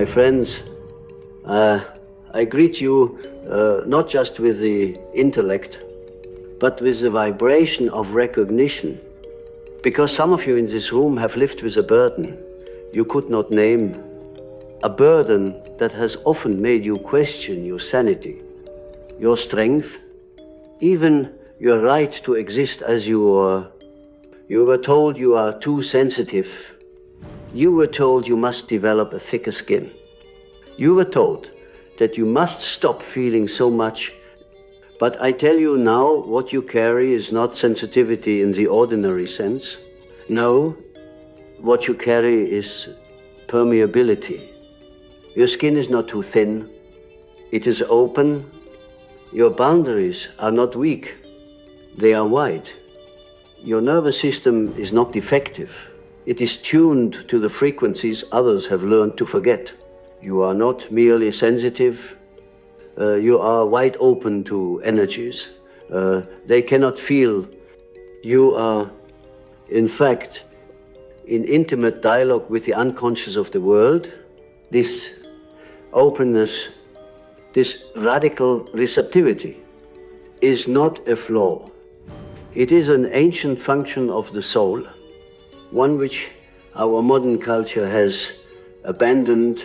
My friends, I greet you not just with the intellect, but with the vibration of recognition. Because some of you in this room have lived with a burden you could not name, a burden that has often made you question your sanity, your strength, even your right to exist as you are. You were told you are too sensitive. You were told you must develop a thicker skin. You were told that you must stop feeling so much. But I tell you now, what you carry is not sensitivity in the ordinary sense. No, what you carry is permeability. Your skin is not too thin. It is open. Your boundaries are not weak. They are wide. Your nervous system is not defective. It is tuned to the frequencies others have learned to forget. You are not merely sensitive. You are wide open to energies. They cannot feel. You are, in fact, in intimate dialogue with the unconscious of the world. This openness, this radical receptivity is not a flaw. It is an ancient function of the soul, one which our modern culture has abandoned,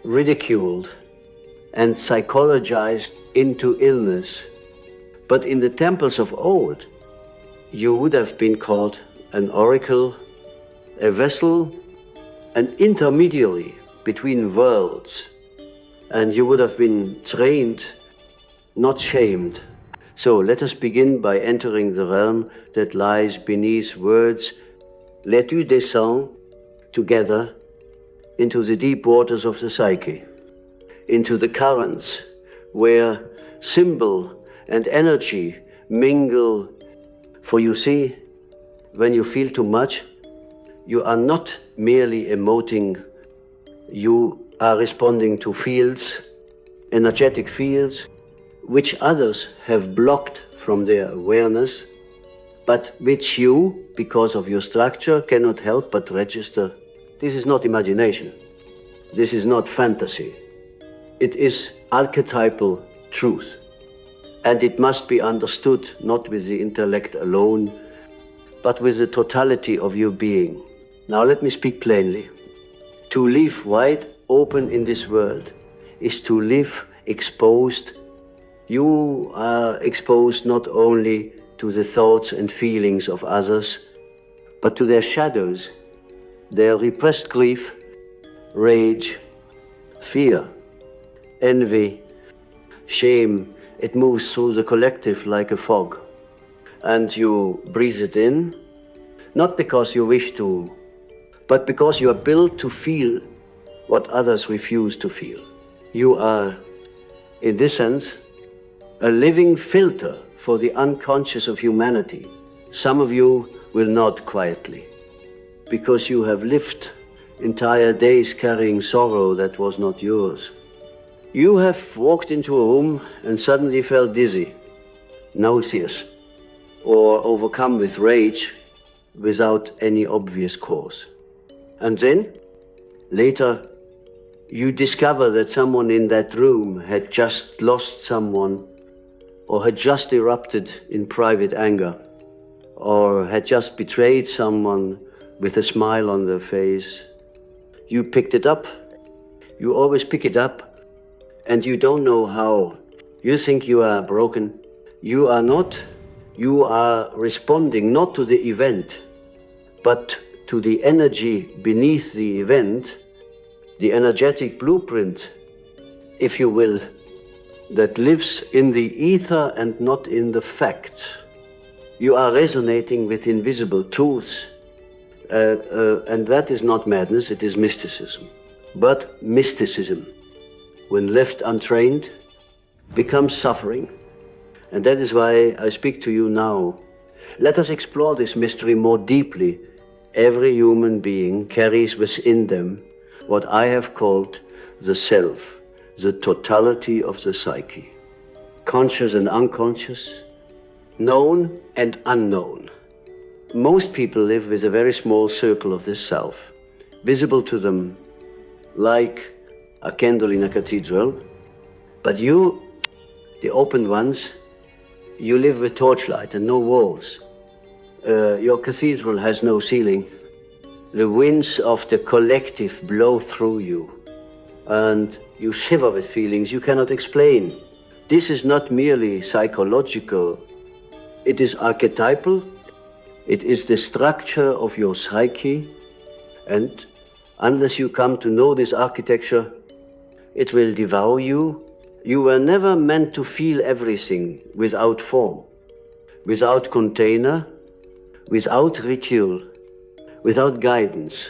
ridiculed, and psychologized into illness. But in the temples of old, you would have been called an oracle, a vessel, an intermediary between worlds, and you would have been trained, not shamed. So let us begin by entering the realm that lies beneath words. Let you descend together into the deep waters of the psyche, into the currents where symbol and energy mingle. For you see, when you feel too much, you are not merely emoting, you are responding to fields, energetic fields, which others have blocked from their awareness, but which you, because of your structure, cannot help but register. This is not imagination. This is not fantasy. It is archetypal truth. And it must be understood not with the intellect alone, but with the totality of your being. Now let me speak plainly. To live wide open in this world is to live exposed. You are exposed not only to the thoughts and feelings of others, but to their shadows, their repressed grief, rage, fear, envy, shame. It moves through the collective like a fog. And you breathe it in, not because you wish to, but because you are built to feel what others refuse to feel. You are, in this sense, a living filter for the unconscious of humanity. Some of you will nod quietly, because you have lived entire days carrying sorrow that was not yours. You have walked into a room and suddenly felt dizzy, nauseous, or overcome with rage without any obvious cause. And then, later, you discover that someone in that room had just lost someone, or had just erupted in private anger, or had just betrayed someone with a smile on their face. You picked it up. You always pick it up, and you don't know how. You think you are broken. You are not. You are responding not to the event, but to the energy beneath the event, the energetic blueprint, if you will, that lives in the ether and not in the facts. You are resonating with invisible truths, and that is not madness, it is mysticism. But mysticism, when left untrained, becomes suffering. And that is why I speak to you now. Let us explore this mystery more deeply. Every human being carries within them what I have called the self, the totality of the psyche. Conscious and unconscious, known and unknown. Most people live with a very small circle of this self, visible to them like a candle in a cathedral. But you, the open ones, you live with torchlight and no walls. Your cathedral has no ceiling. The winds of the collective blow through you, and you shiver with feelings you cannot explain. This is not merely psychological, it is archetypal, it is the structure of your psyche, and unless you come to know this architecture, it will devour you. You were never meant to feel everything without form, without container, without ritual, without guidance.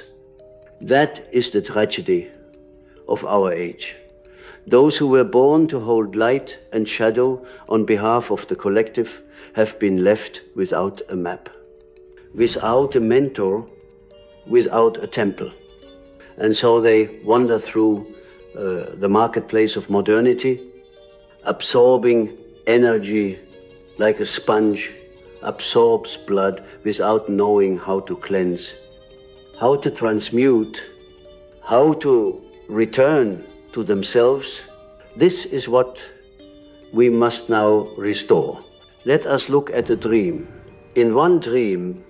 That is the tragedy of our age. Those who were born to hold light and shadow on behalf of the collective have been left without a map, without a mentor, without a temple. And so they wander through the marketplace of modernity, absorbing energy like a sponge absorbs blood without knowing how to cleanse, how to transmute, how to return to themselves. This is what we must now restore. Let us look at a dream. In one dream,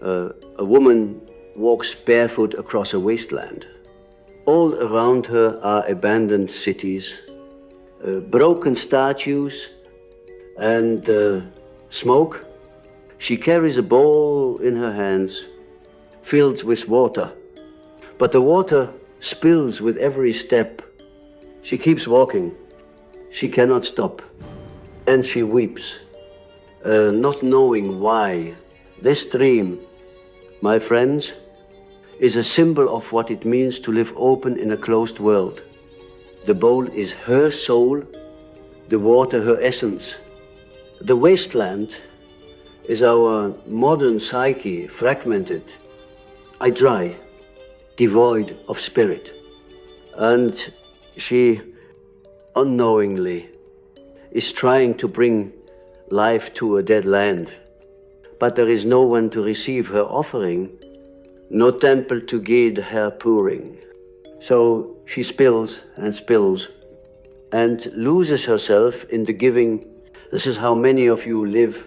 a woman walks barefoot across a wasteland. All around her are abandoned cities, broken statues, and smoke. She carries a bowl in her hands filled with water, but the water spills with every step. She keeps walking. She cannot stop, and she weeps, not knowing why. This dream, my friends, is a symbol of what it means to live open in a closed world. The bowl is her soul, the water her essence. The wasteland is our modern psyche, fragmented, dry, devoid of spirit. And she unknowingly is trying to bring life to a dead land. But there is no one to receive her offering, no temple to guide her pouring. So she spills and loses herself in the giving. This is how many of you live.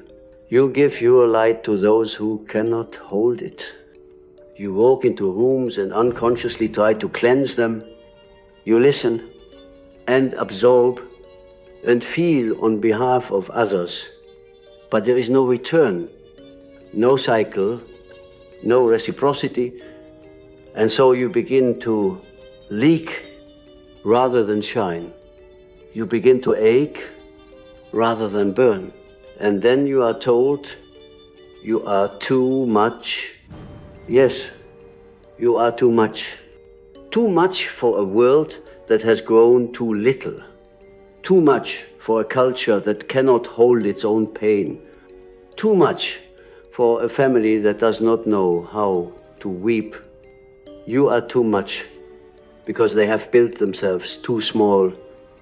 You give your light to those who cannot hold it. You walk into rooms and unconsciously try to cleanse them. You listen and absorb and feel on behalf of others. But there is no return, no cycle, no reciprocity. And so you begin to leak rather than shine. You begin to ache rather than burn. And then you are told you are too much. Yes, you are too much. Too much for a world that has grown too little. Too much for a culture that cannot hold its own pain. Too much for a family that does not know how to weep. You are too much because they have built themselves too small.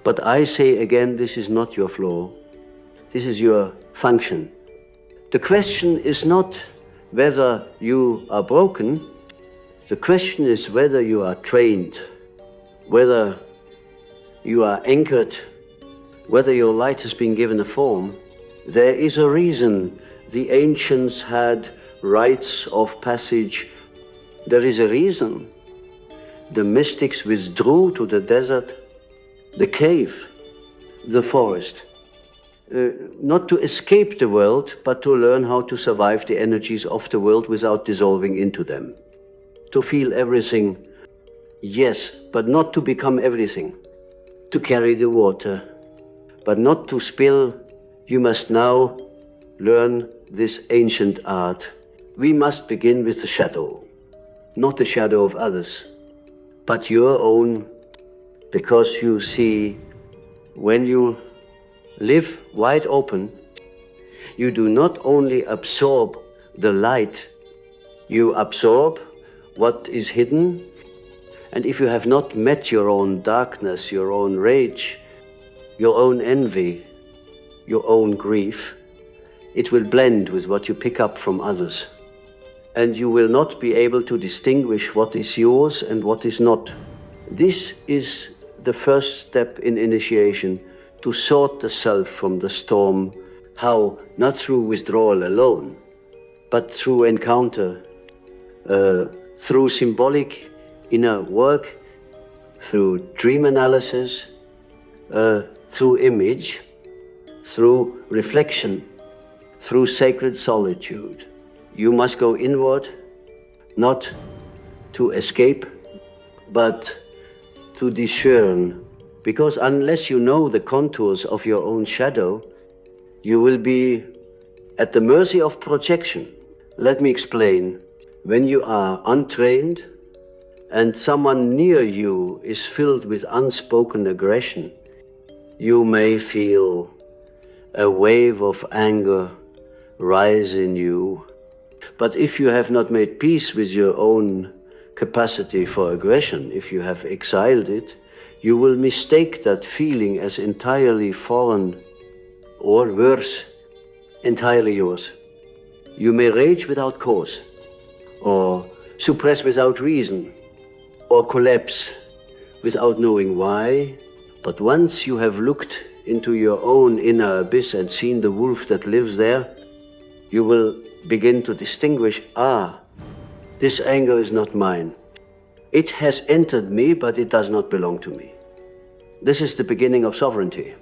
But I say again, this is not your flaw. This is your function. The question is not whether you are broken. The question is whether you are trained, whether you are anchored, whether your light has been given a form. There is a reason the ancients had rites of passage. There is a reason the mystics withdrew to the desert, the cave, the forest. Not to escape the world, but to learn how to survive the energies of the world without dissolving into them. To feel everything, yes, but not to become everything. To carry the water, but not to spill. You must now learn this ancient art. We must begin with the shadow, not the shadow of others, but your own, because you see, when you live wide open, you do not only absorb the light, you absorb what is hidden. And if you have not met your own darkness, your own rage, your own envy, your own grief, it will blend with what you pick up from others. And you will not be able to distinguish what is yours and what is not. This is the first step in initiation to sort the self from the storm. How? Not through withdrawal alone, but through encounter, through symbolic inner work, through dream analysis, through image, through reflection, through sacred solitude. You must go inward, not to escape, but to discern. Because unless you know the contours of your own shadow, you will be at the mercy of projection. Let me explain. When you are untrained and someone near you is filled with unspoken aggression, you may feel a wave of anger rise in you. But if you have not made peace with your own capacity for aggression, if you have exiled it, you will mistake that feeling as entirely foreign, or worse, entirely yours. You may rage without cause, or suppress without reason, or collapse without knowing why. But once you have looked into your own inner abyss and seen the wolf that lives there, you will begin to distinguish, this anger is not mine. It has entered me, but it does not belong to me. This is the beginning of sovereignty.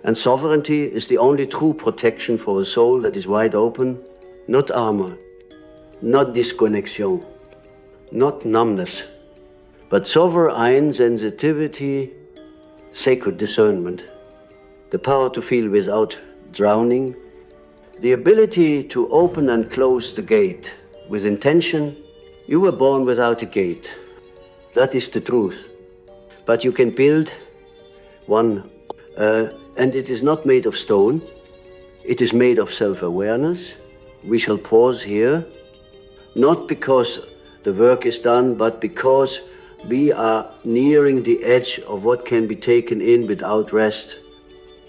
And sovereignty is the only true protection for a soul that is wide open, not armor, not disconnection, not numbness, but sovereign sensitivity, sacred discernment, the power to feel without drowning, the ability to open and close the gate with intention. You were born without a gate. That is the truth. But you can build one, and it is not made of stone. It is made of self-awareness. We shall pause here, not because the work is done, but because we are nearing the edge of what can be taken in without rest.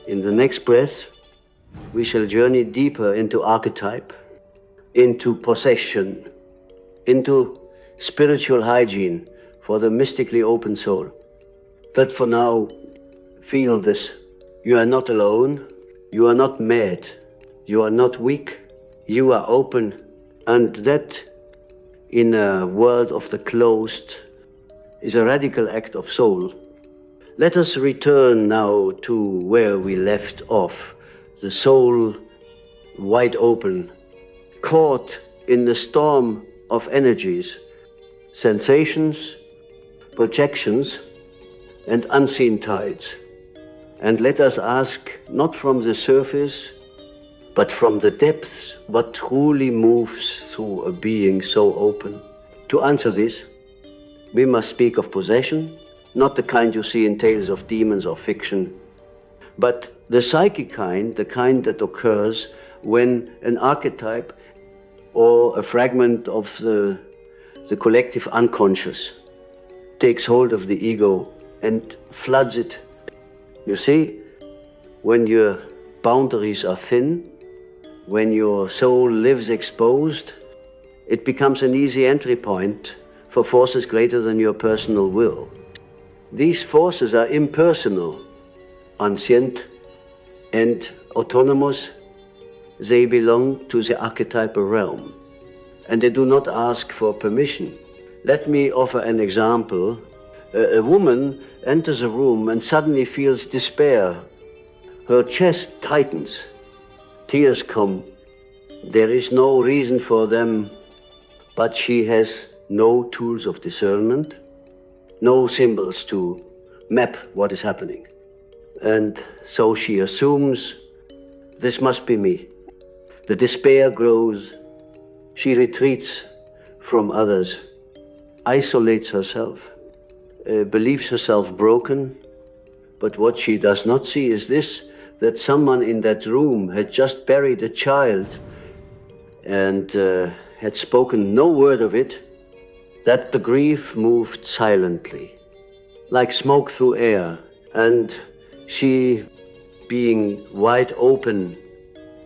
In the next breath, we shall journey deeper into archetype, into possession, into spiritual hygiene for the mystically open soul. But for now, feel this. You are not alone. You are not mad. You are not weak. You are open. And that, in a world of the closed, is a radical act of soul. Let us return now to where we left off. The soul wide open, caught in the storm of energies, sensations, projections, and unseen tides. And let us ask, not from the surface, but from the depths, what truly moves through a being so open. To answer this, we must speak of possession, not the kind you see in tales of demons or fiction, but the psychic kind, the kind that occurs when an archetype or a fragment of the collective unconscious takes hold of the ego and floods it. You see, when your boundaries are thin, when your soul lives exposed, it becomes an easy entry point for forces greater than your personal will. These forces are impersonal, ancient, and autonomous. They belong to the archetypal realm, and they do not ask for permission. Let me offer an example. A woman enters a room and suddenly feels despair. Her chest tightens. Tears come. There is no reason for them, but she has no tools of discernment, no symbols to map what is happening. And so she assumes, this must be me. The despair grows. She retreats from others, isolates herself, believes herself broken. But what she does not see is this, that someone in that room had just buried a child and had spoken no word of it, that the grief moved silently, like smoke through air, and she, being wide open,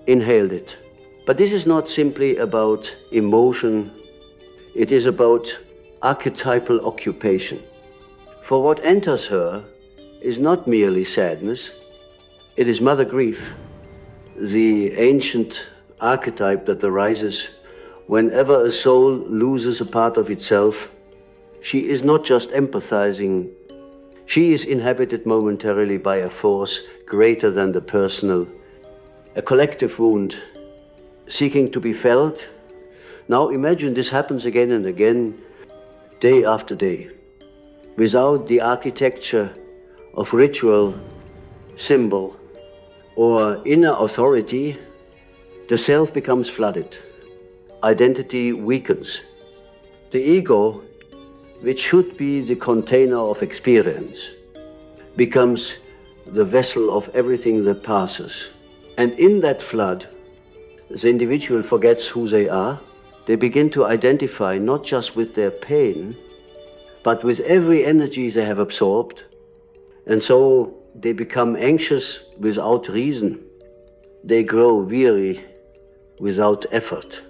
inhaled it. But this is not simply about emotion, it is about archetypal occupation. For what enters her is not merely sadness, it is mother grief, the ancient archetype that arises whenever a soul loses a part of itself. She is not just empathizing, she is inhabited momentarily by a force greater than the personal, a collective wound seeking to be felt. Now imagine this happens again and again, day after day. Without the architecture of ritual, symbol, or inner authority, the self becomes flooded. Identity weakens. The ego, which should be the container of experience, becomes the vessel of everything that passes. And in that flood, the individual forgets who they are. They begin to identify not just with their pain, but with every energy they have absorbed. And so they become anxious without reason. They grow weary without effort.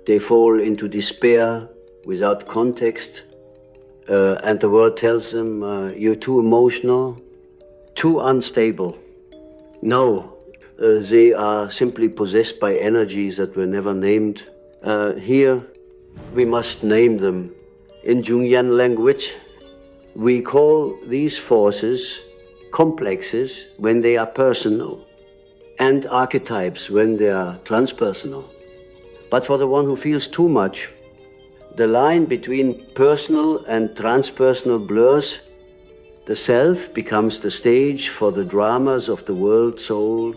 They fall into despair without context. And the world tells them, you're too emotional, too unstable. No, they are simply possessed by energies that were never named. Here, we must name them. In Jungian language, we call these forces complexes when they are personal, and archetypes when they are transpersonal. But for the one who feels too much, the line between personal and transpersonal blurs. The self becomes the stage for the dramas of the world soul.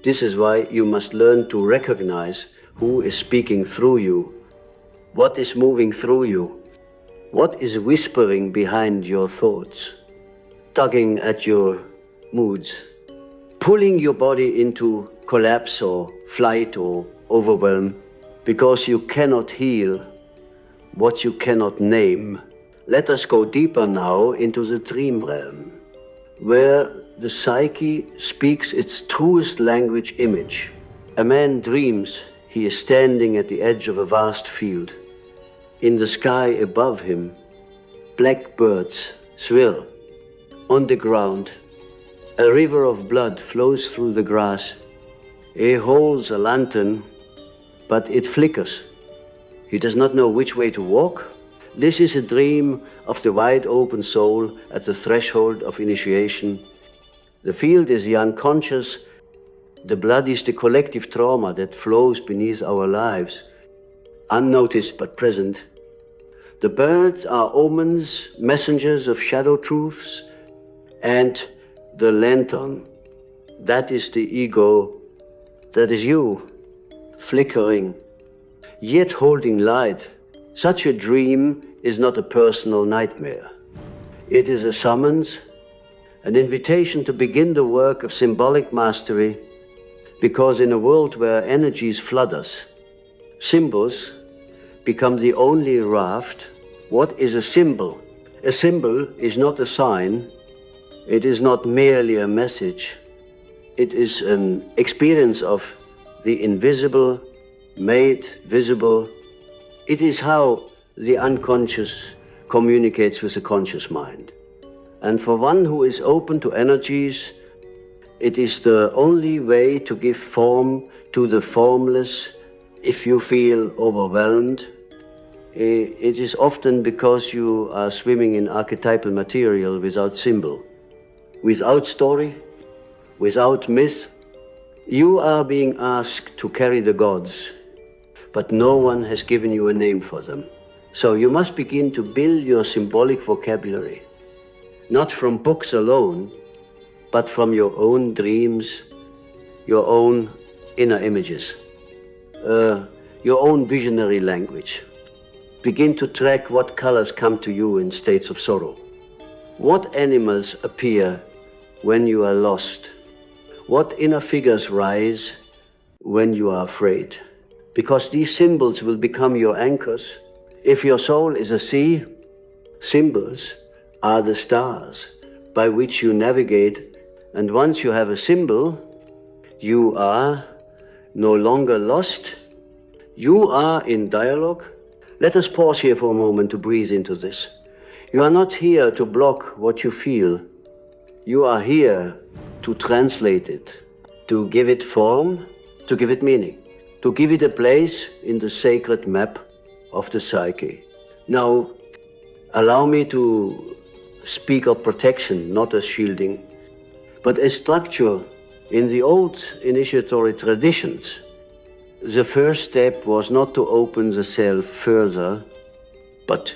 This is why you must learn to recognize who is speaking through you, what is moving through you, what is whispering behind your thoughts, tugging at your moods, pulling your body into collapse or flight or overwhelm, because you cannot heal what you cannot name. Let us go deeper now into the dream realm, where the psyche speaks its truest language image. A man dreams he is standing at the edge of a vast field. In the sky above him, black birds swirl. On the ground, a river of blood flows through the grass. He holds a lantern, but it flickers. He does not know which way to walk. This is a dream of the wide open soul at the threshold of initiation. The field is the unconscious. The blood is the collective trauma that flows beneath our lives, unnoticed but present. The birds are omens, messengers of shadow truths, and the lantern, that is the ego, that is you, flickering, yet holding light. Such a dream is not a personal nightmare. It is a summons, an invitation to begin the work of symbolic mastery, because in a world where energies flood us, symbols become the only raft. What is a symbol? A symbol is not a sign. It is not merely a message. It is an experience of the invisible made visible. It is how the unconscious communicates with the conscious mind. And for one who is open to energies, it is the only way to give form to the formless. If you feel overwhelmed, it is often because you are swimming in archetypal material without symbol, without story, without myth. You are being asked to carry the gods, but no one has given you a name for them. So you must begin to build your symbolic vocabulary, not from books alone, but from your own dreams, your own inner images, your own visionary language. Begin to track what colors come to you in states of sorrow. What animals appear when you are lost? What inner figures rise when you are afraid? Because these symbols will become your anchors. If your soul is a sea, symbols are the stars by which you navigate. And once you have a symbol, you are no longer lost. You are in dialogue. Let us pause here for a moment to breathe into this. You are not here to block what you feel. You are here to translate it, to give it form, to give it meaning, to give it a place in the sacred map of the psyche. Now, allow me to speak of protection, not as shielding, but as structure. In the old initiatory traditions, the first step was not to open the self further, but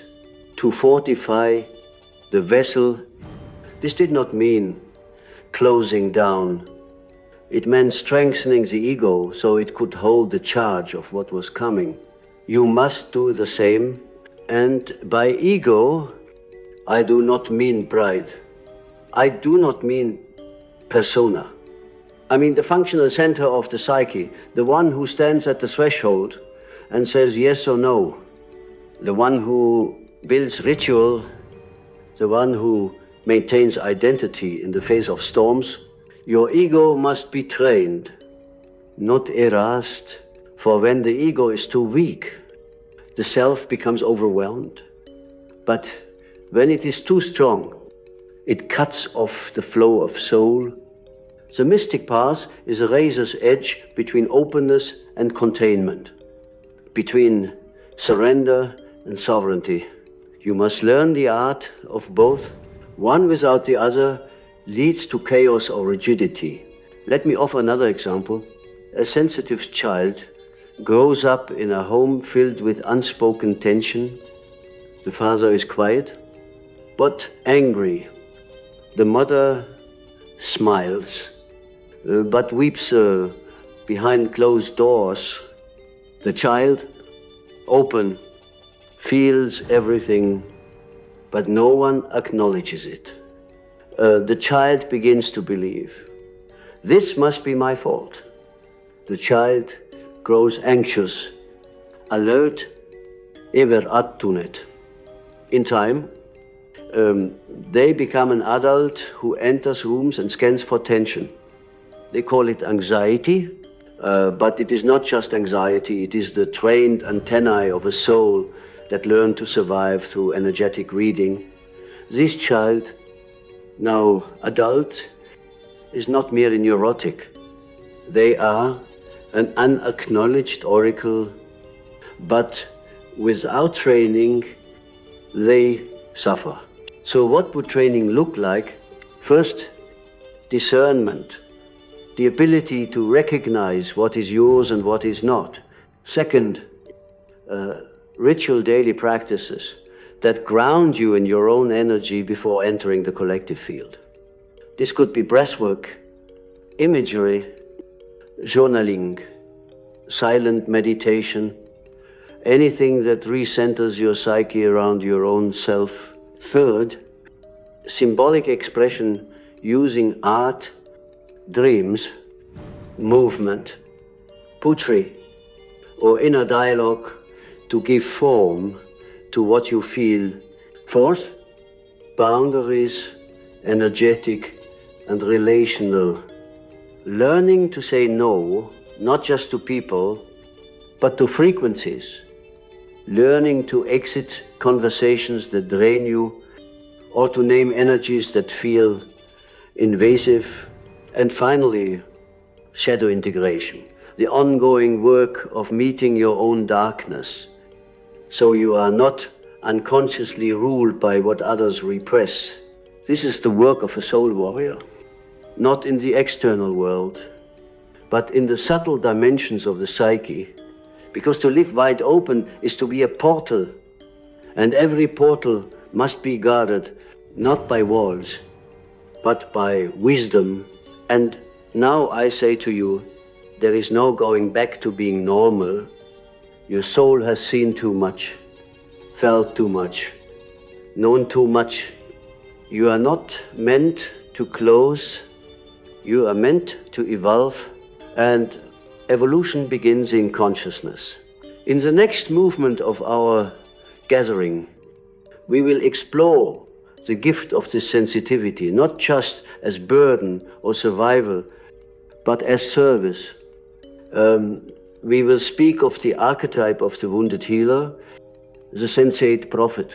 to fortify the vessel. This did not mean closing down. It meant strengthening the ego so it could hold the charge of what was coming. You must do the same. And by ego, I do not mean pride. I do not mean persona. I mean the functional center of the psyche, the one who stands at the threshold and says yes or no, the one who builds ritual, the one who maintains identity in the face of storms. Your ego must be trained, not erased, for when the ego is too weak, the self becomes overwhelmed. But when it is too strong, it cuts off the flow of soul. The mystic path is a razor's edge between openness and containment, between surrender and sovereignty. You must learn the art of both. One without the other leads to chaos or rigidity. Let me offer another example. A sensitive child grows up in a home filled with unspoken tension. The father is quiet, but angry. The mother smiles, but weeps behind closed doors. The child, open, feels everything, but no one acknowledges it. The child begins to believe, this must be my fault. The child grows anxious, alert, everattunet. In time, they become an adult who enters rooms and scans for tension. They call it anxiety, but it is not just anxiety, it is the trained antennae of a soul that learn to survive through energetic reading. This child, now adult, is not merely neurotic. They are an unacknowledged oracle, but without training, they suffer. So what would training look like? First, discernment, the ability to recognize what is yours and what is not. Second, ritual daily practices that ground you in your own energy before entering the collective field. This could be breathwork, imagery, journaling, silent meditation, anything that recenters your psyche around your own self. Third, symbolic expression using art, dreams, movement, poetry, or inner dialogue to give form to what you feel. Fourth, boundaries, energetic and relational. Learning to say no, not just to people, but to frequencies. Learning to exit conversations that drain you, or to name energies that feel invasive. And finally, shadow integration, the ongoing work of meeting your own darkness, so you are not unconsciously ruled by what others repress. This is the work of a soul warrior, not in the external world, but in the subtle dimensions of the psyche, because to live wide open is to be a portal, and every portal must be guarded not by walls, but by wisdom. And now I say to you, there is no going back to being normal. Your soul has seen too much, felt too much, known too much. You are not meant to close, you are meant to evolve, and evolution begins in consciousness. In the next movement of our gathering, we will explore the gift of this sensitivity, not just as burden or survival, but as service. We will speak of the archetype of the wounded healer, the sensate prophet,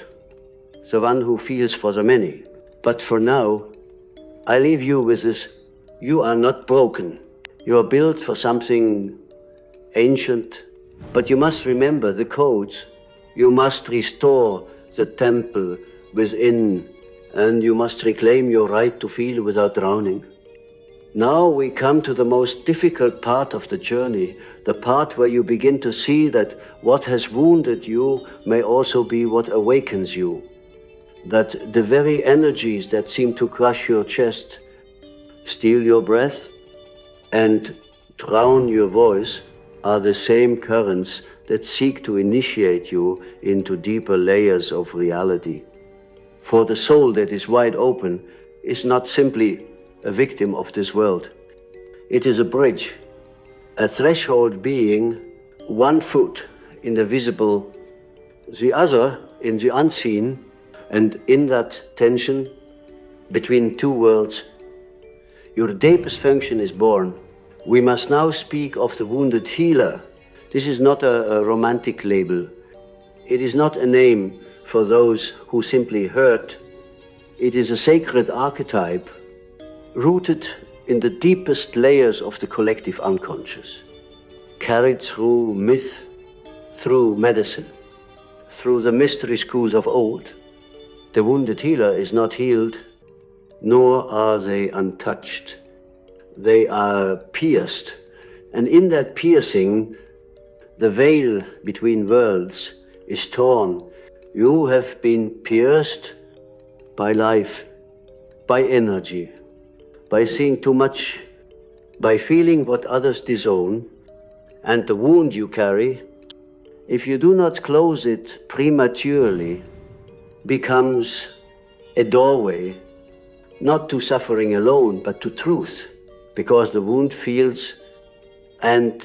the one who feels for the many. But for now, I leave you with this. You are not broken. You are built for something ancient, but you must remember the codes. You must restore the temple within, and you must reclaim your right to feel without drowning. Now we come to the most difficult part of the journey, the part where you begin to see that what has wounded you may also be what awakens you. That the very energies that seem to crush your chest, steal your breath, and drown your voice are the same currents that seek to initiate you into deeper layers of reality. For the soul that is wide open is not simply a victim of this world. It is a bridge, a threshold being, one foot in the visible, the other in the unseen, and in that tension between two worlds, your deepest function is born. We must now speak of the wounded healer. This is not a romantic label. It is not a name for those who simply hurt. It is a sacred archetype rooted in the deepest layers of the collective unconscious, carried through myth, through medicine, through the mystery schools of old. The wounded healer is not healed, nor are they untouched. They are pierced, and in that piercing, the veil between worlds is torn. You have been pierced by life, by energy, by seeing too much, by feeling what others disown, and the wound you carry, if you do not close it prematurely, becomes a doorway, not to suffering alone, but to truth, because the wound feels, and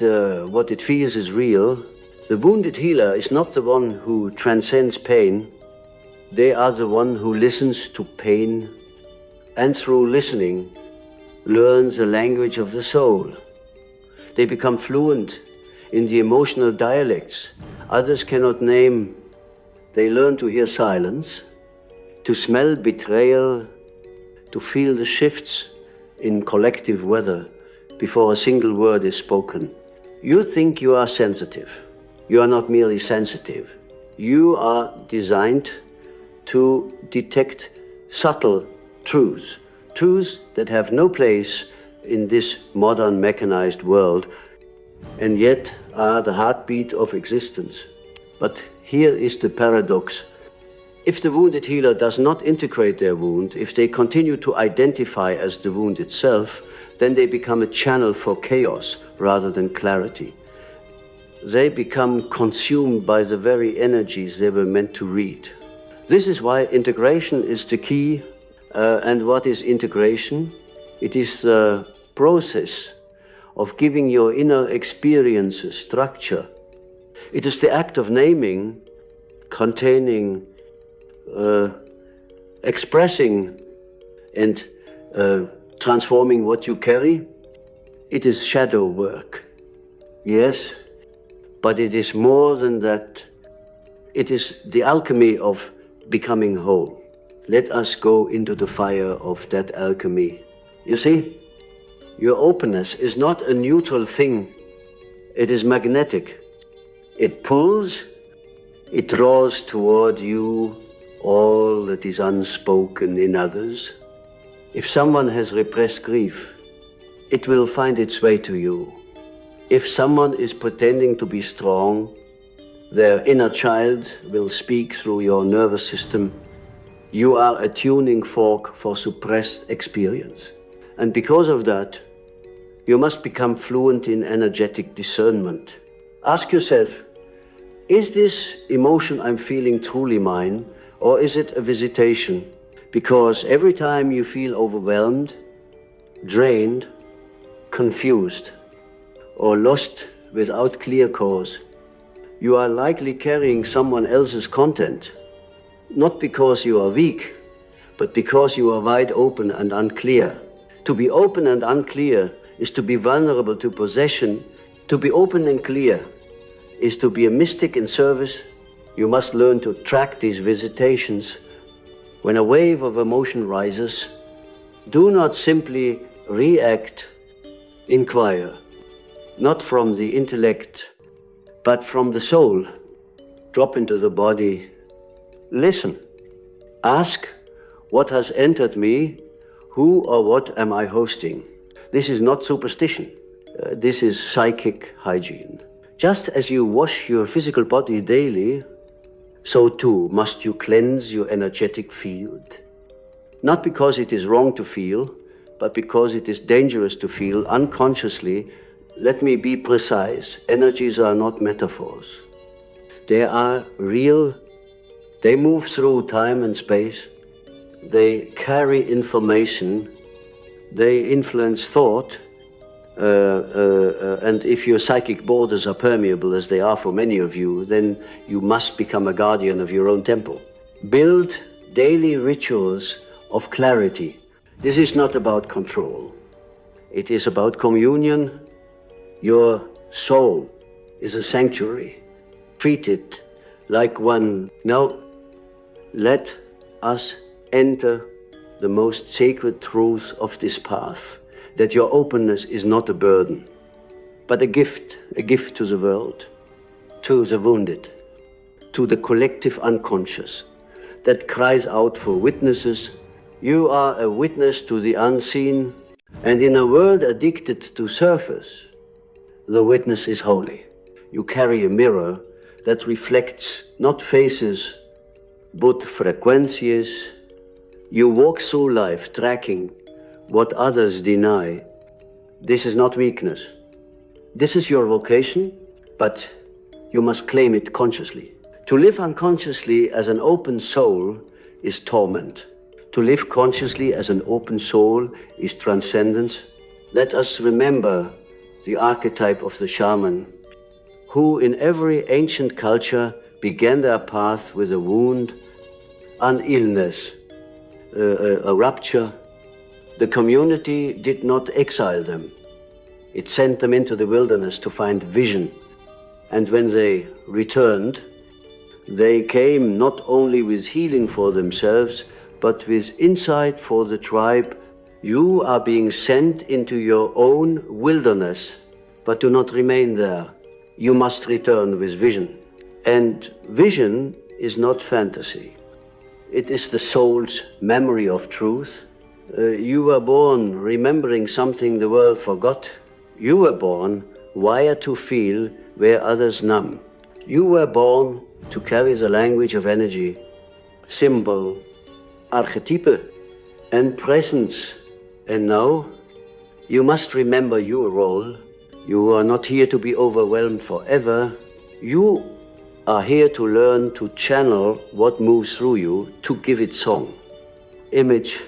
what it feels is real. The wounded healer is not the one who transcends pain. They are the one who listens to pain, and through listening, learns the language of the soul. They become fluent in the emotional dialects others cannot name. They learn to hear silence, to smell betrayal, to feel the shifts in collective weather before a single word is spoken. You think you are sensitive. You are not merely sensitive. You are designed to detect subtle truths, truths that have no place in this modern mechanized world, and yet are the heartbeat of existence. But here is the paradox. If the wounded healer does not integrate their wound, if they continue to identify as the wound itself, then they become a channel for chaos rather than clarity. They become consumed by the very energies they were meant to read. This is why integration is the key. And what is integration? It is the process of giving your inner experiences structure. It is the act of naming, containing, expressing, and transforming what you carry. It is shadow work, yes, but it is more than that. It is the alchemy of becoming whole. Let us go into the fire of that alchemy. You see, your openness is not a neutral thing. It is magnetic. It pulls, it draws toward you all that is unspoken in others. If someone has repressed grief, it will find its way to you. If someone is pretending to be strong, their inner child will speak through your nervous system. You are a tuning fork for suppressed experience. And because of that, you must become fluent in energetic discernment. Ask yourself, is this emotion I'm feeling truly mine, or is it a visitation? Because every time you feel overwhelmed, drained, confused, or lost without clear cause, you are likely carrying someone else's content. Not because you are weak, but because you are wide open and unclear. To be open and unclear is to be vulnerable to possession. To be open and clear is to be a mystic in service. You must learn to track these visitations. When a wave of emotion rises, Do not simply react, inquire, not from the intellect, but from the soul. Drop into the body, listen, ask what has entered me, who or what am I hosting? This is not superstition, this is psychic hygiene. Just as you wash your physical body daily, so too must you cleanse your energetic field. Not because it is wrong to feel, but because it is dangerous to feel unconsciously. Let me be precise. Energies are not metaphors. They are real. They move through time and space. They carry information. They influence thought. And if your psychic borders are permeable, as they are for many of you, then you must become a guardian of your own temple. Build daily rituals of clarity. This is not about control. It is about communion. Your soul is a sanctuary. Treat it like one. Now, let us enter the most sacred truth of this path, that your openness is not a burden, but a gift to the world, to the wounded, to the collective unconscious that cries out for witnesses. You are a witness to the unseen, and in a world addicted to surface, the witness is holy. You carry a mirror that reflects not faces, but frequencies. You walk through life tracking what others deny. This is not weakness. This is your vocation, but you must claim it consciously. To live unconsciously as an open soul is torment. To live consciously as an open soul is transcendence. Let us remember the archetype of the shaman, who in every ancient culture began their path with a wound, an illness, a rupture. The community did not exile them. It sent them into the wilderness to find vision. And when they returned, they came not only with healing for themselves, but with insight for the tribe. You are being sent into your own wilderness, but do not remain there. You must return with vision. And vision is not fantasy. It is the soul's memory of truth. You were born remembering something the world forgot. You were born wired to feel where others numb. You were born to carry the language of energy, symbol, archetype, and presence. And now, you must remember your role. You are not here to be overwhelmed forever. You are here to learn to channel what moves through you, to give it song, image,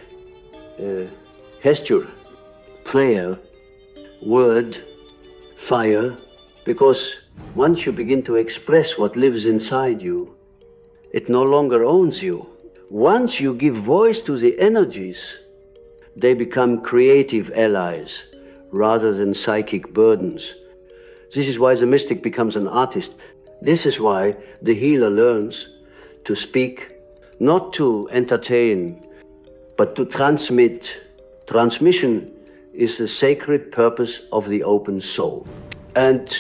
gesture, prayer, word, fire, because once you begin to express what lives inside you, it no longer owns you. Once you give voice to the energies, they become creative allies rather than psychic burdens. This is why the mystic becomes an artist. This is why the healer learns to speak, not to entertain, but to transmit. Transmission is the sacred purpose of the open soul. And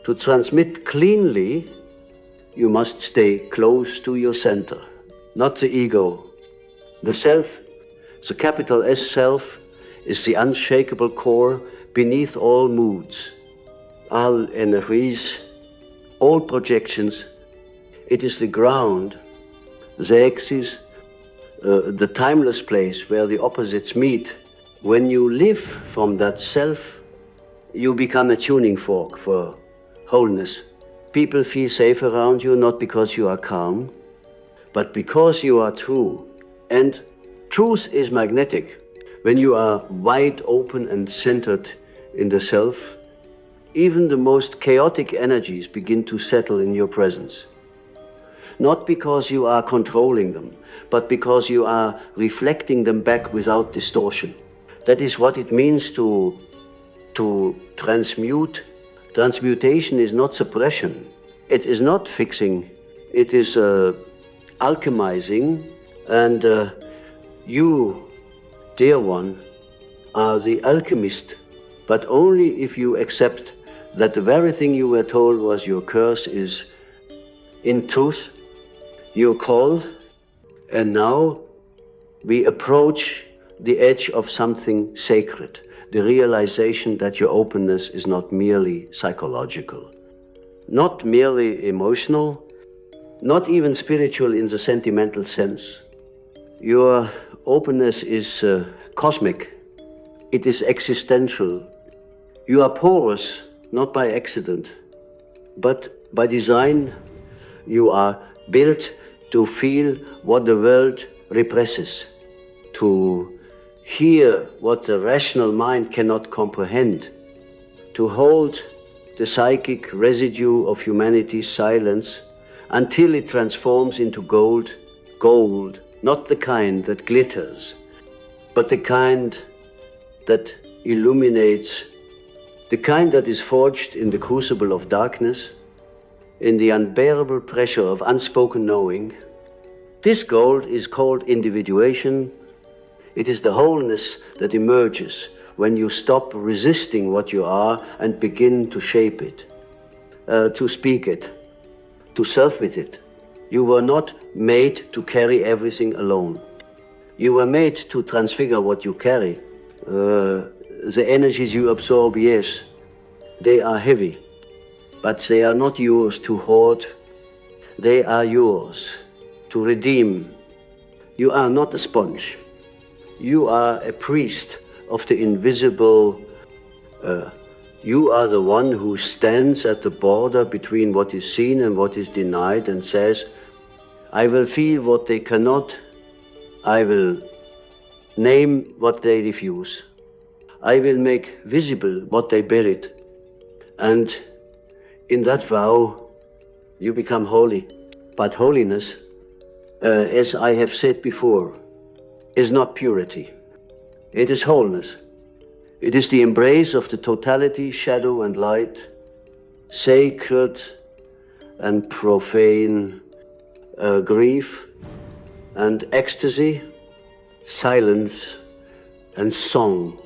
to transmit cleanly, you must stay close to your center, not the ego. The self, the capital S self, is the unshakable core beneath all moods, all energies, all projections. It is the ground, the axis, the timeless place where the opposites meet. When you live from that self, you become a tuning fork for wholeness. People feel safe around you not because you are calm, but because you are true. And truth is magnetic. When you are wide open and centered in the self, even the most chaotic energies begin to settle in your presence. Not because you are controlling them, but because you are reflecting them back without distortion. That is what it means to transmute. Transmutation is not suppression. It is not fixing. It is alchemizing. And you dear one, are the alchemist, but only if you accept that the very thing you were told was your curse is, in truth, your call, and now we approach the edge of something sacred, the realization that your openness is not merely psychological, not merely emotional, not even spiritual in the sentimental sense. Your openness is cosmic. It is existential. You are porous, not by accident, but by design. You are built to feel what the world represses, to hear what the rational mind cannot comprehend, to hold the psychic residue of humanity's silence until it transforms into gold, gold, not the kind that glitters, but the kind that illuminates, the kind that is forged in the crucible of darkness, in the unbearable pressure of unspoken knowing. This gold is called individuation. It is the wholeness that emerges when you stop resisting what you are and begin to shape it, to speak it, to surf with it. You were not made to carry everything alone. You were made to transfigure what you carry. The energies you absorb, yes, they are heavy, but they are not yours to hoard. They are yours to redeem. You are not a sponge. You are a priest of the invisible. You are the one who stands at the border between what is seen and what is denied and says, I will feel what they cannot. I will name what they refuse. I will make visible what they buried. And in that vow, you become holy. But holiness, as I have said before, is not purity. It is wholeness. It is the embrace of the totality, shadow and light, sacred and profane, grief and ecstasy, silence and song.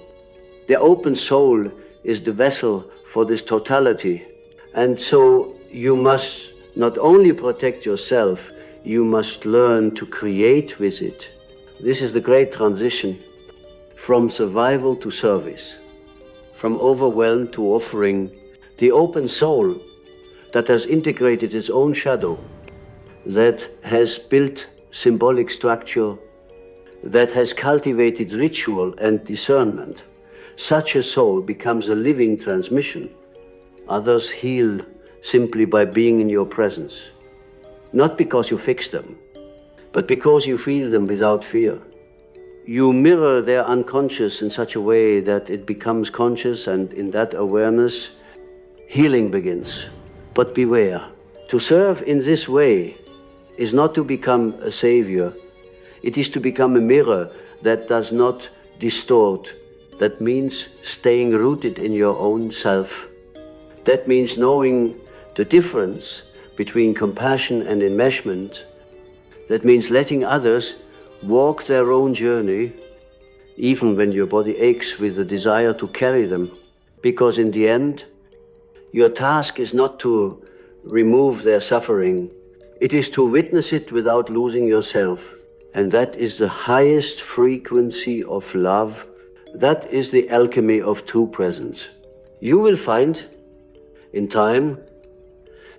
The open soul is the vessel for this totality. And so you must not only protect yourself, you must learn to create with it. This is the great transition from survival to service, from overwhelm to offering. The open soul that has integrated its own shadow, that has built symbolic structure, that has cultivated ritual and discernment, such a soul becomes a living transmission. Others heal simply by being in your presence, not because you fix them, but because you feel them without fear. You mirror their unconscious in such a way that it becomes conscious, and in that awareness, healing begins. But beware, to serve in this way is not to become a savior. It is to become a mirror that does not distort. That means staying rooted in your own self. That means knowing the difference between compassion and enmeshment. That means letting others walk their own journey, even when your body aches with the desire to carry them. Because in the end, your task is not to remove their suffering. It is to witness it without losing yourself. And that is the highest frequency of love. That is the alchemy of true presence. You will find in time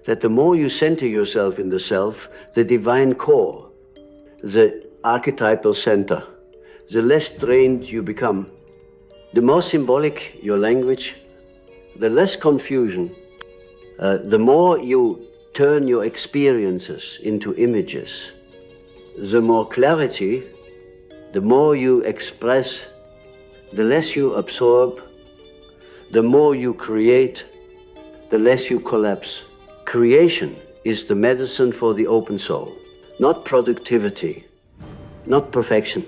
that the more you center yourself in the self, the divine core, the archetypal center, the less drained you become. The more symbolic your language, the less confusion, the more you turn your experiences into images, the more clarity, the more you express, the less you absorb, the more you create, the less you collapse. Creation is the medicine for the open soul, not productivity, not perfection,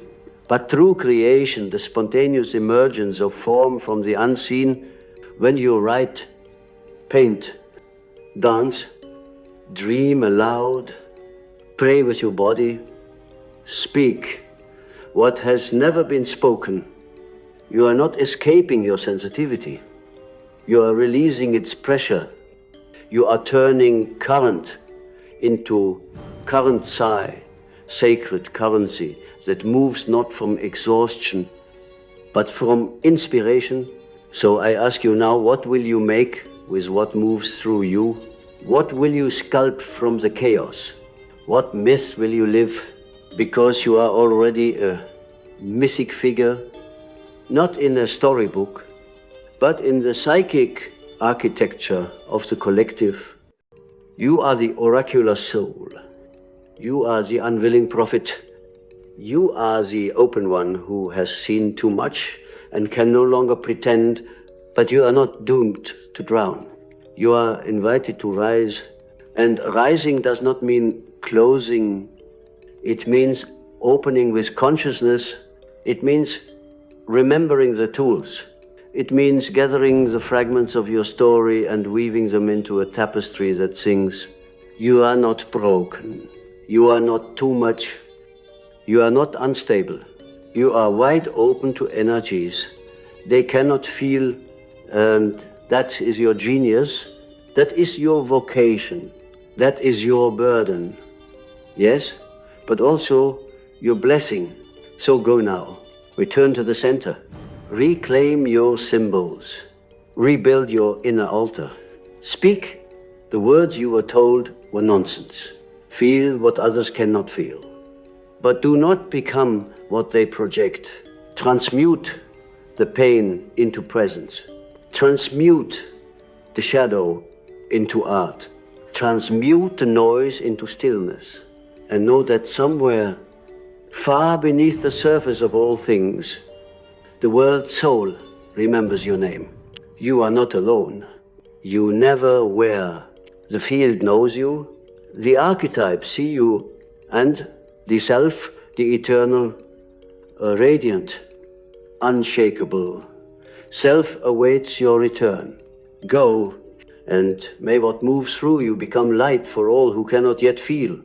but through creation, the spontaneous emergence of form from the unseen. When you write, paint, dance, dream aloud, pray with your body, speak, what has never been spoken. You are not escaping your sensitivity. You are releasing its pressure. You are turning current into current psi, sacred currency that moves not from exhaustion, but from inspiration. So I ask you now, what will you make with what moves through you? What will you sculpt from the chaos? What myth will you live? Because you are already a mythic figure, not in a storybook, but in the psychic architecture of the collective. You are the oracular soul. You are the unwilling prophet. You are the open one who has seen too much and can no longer pretend, but you are not doomed to drown. You are invited to rise, and rising does not mean closing. It means opening with consciousness. It means remembering the tools. It means gathering the fragments of your story and weaving them into a tapestry that sings. You are not broken. You are not too much. You are not unstable. You are wide open to energies. They cannot feel, and that is your genius. That is your vocation. That is your burden. Yes, but also your blessing. So go now. Return to the center. Reclaim your symbols. Rebuild your inner altar. Speak the words you were told were nonsense. Feel what others cannot feel. But do not become what they project. Transmute the pain into presence. Transmute the shadow into art. Transmute the noise into stillness. And know that somewhere, far beneath the surface of all things, the world soul remembers your name. You are not alone. You never were. The field knows you. The archetypes see you. And the self, the eternal, radiant, unshakable. Self awaits your return. Go, and may what moves through you become light for all who cannot yet feel.